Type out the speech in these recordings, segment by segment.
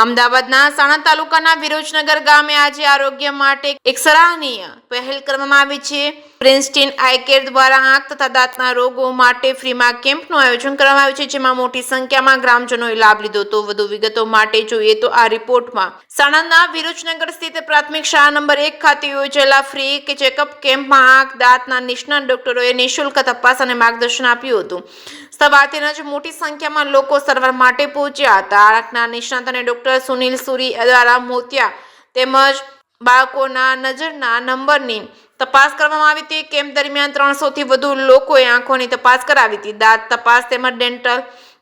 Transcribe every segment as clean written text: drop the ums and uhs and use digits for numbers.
અમદાવાદના સાણંદ તાલુકાના વિરોચનગર ગામે આજે આરોગ્ય માટે એક સરાહનીય પહેલ કરવામાં આવી છે। પ્રિન્સ્ટીન આઈ કેર દ્વારા આંખ તથા દાંતના રોગો માટે ફ્રીમાં કેમ્પનું આયોજન કરવામાં આવ્યું છે, જેમાં મોટી સંખ્યામાં ગ્રામજનોએ લાભ લીધો હતો। વધુ વિગતો માટે જોઈએ તો આ રિપોર્ટમાં સાણંદના વિરોચનગર સ્થિત પ્રાથમિક શાળા નંબર 1 ખાતે યોજાયેલા ફ્રી ચેકઅપ કેમ્પમાં આંખ દાંતના નિષ્ણાત ડોક્ટરોએ નિઃશુલ્ક તપાસ અને માર્ગદર્શન આપ્યું હતું। સવારથી જ મોટી સંખ્યામાં લોકો સારવાર માટે પહોંચ્યા હતા। આંખના નિષ્ણાત અને ડોક્ટર સુનિલ સુરી દ્વારા મોતિયા તેમજ બાળકોના નજરના નંબરની તપાસ કરવામાં આવી હતી। કેમ્પ દરમિયાન 300 થી વધુ લોકોએ આંખોની તપાસ કરાવી હતી। દાંત તપાસ તેમજ ડેન્ટલ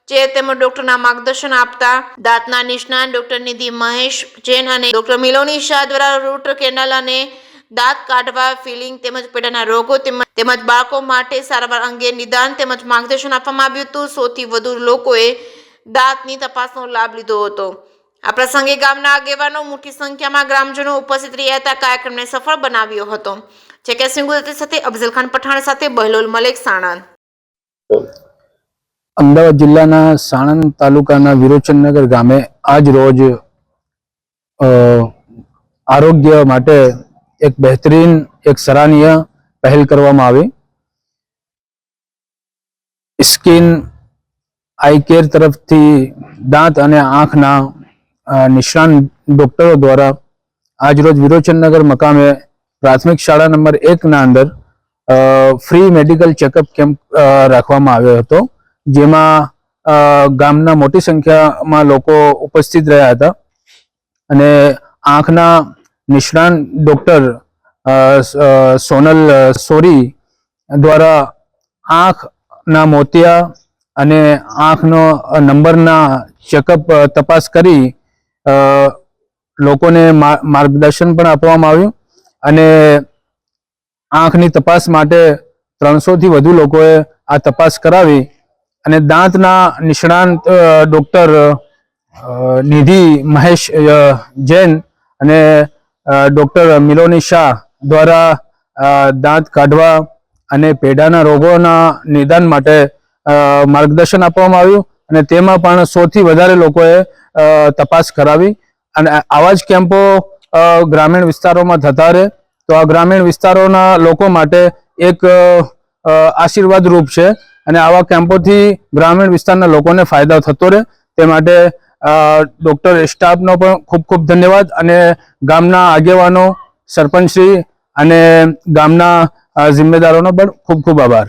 ચેર તેમજ ડોક્ટરના માર્ગદર્શન આપતા દાંતના નિષ્ણાત ડોક્ટર નિધિ મહેશ જૈન અને ડોક્ટર મિલોની શાહ દ્વારા રૂટ કેનાલ અને દાંત કાઢવા, ફિલિંગ તેમજ પેટાના રોગો તેમજ બાળકો માટે સારવાર અંગે નિદાન તેમજ માર્ગદર્શન આપવામાં આવ્યું હતું। 100 થી વધુ લોકોએ દાંતની તપાસનો લાભ લીધો હતો। આ પ્રસંગે ગામના આગેવાનો મોટી સંખ્યામાં ગ્રામજનો ઉપસ્થિત રહ્યા હતા। કાર્યક્રમને સફળ બનાવ્યો હતો। જેકે ગુજરાતી સાથે અફઝલ ખાન પઠાણ સાથે બહલોલ મલેક, સાણંદ। અમદાવાદ જિલ્લાના સાણંદ તાલુકાના વિરોચનનગર ગામે આજ રોજ આરોગ્ય માટે એક બહેતરીન એક સરાહનીય પહેલ કરવામાં આવી। સ્કિન આઈ કેર તરફથી દાંત અને આંખના નિષ્ણાત ડોક્ટરો દ્વારા આજ રોજ વિરોચનનગર મકામે પ્રાથમિક શાળા નંબર 1 ના અંદર ફ્રી મેડિકલ ચેકઅપ કેમ્પ રાખવામાં આવ્યો હતો, જેમાં ગામના મોટી સંખ્યામાં લોકો ઉપસ્થિત રહ્યા હતા અને આંખના નિષ્ણાત ડોક્ટર સોનલ સોરી દ્વારા આંખના મોતિયા અને આંખનો નંબરના ચેકઅપ તપાસ કરી લોકોને માર્ગદર્શન પણ આપવામાં આવ્યું અને આંખની તપાસ માટે 300 થી વધુ લોકોએ આ તપાસ કરાવી અને દાંતના નિષ્ણાત ડોક્ટર નિધિ મહેશ જૈન અને ડોક્ટર મિલોની શાહ દ્વારા દાંત કાઢવા અને પેઢાના રોગોના નિદાન માટે માર્ગદર્શન આપવામાં આવ્યું અને તેમાં પણ 100 થી વધારે લોકોએ તપાસ કરાવી અને આવા જ કેમ્પો ગ્રામીણ વિસ્તારોમાં થતા રહે તો આ ગ્રામીણ વિસ્તારોના લોકો માટે એક આશીર્વાદ રૂપ છે અને આવા કેમ્પોથી ગ્રામીણ વિસ્તારના લોકોને ફાયદો થતો રહે તે માટે ડોક્ટર સ્ટાફનો પણ ખૂબ ખૂબ ધન્યવાદ અને ગામના આગેવાનો, સરપંચશ્રી અને ગામના જિમ્મેદારોનો પણ ખૂબ ખૂબ આભાર।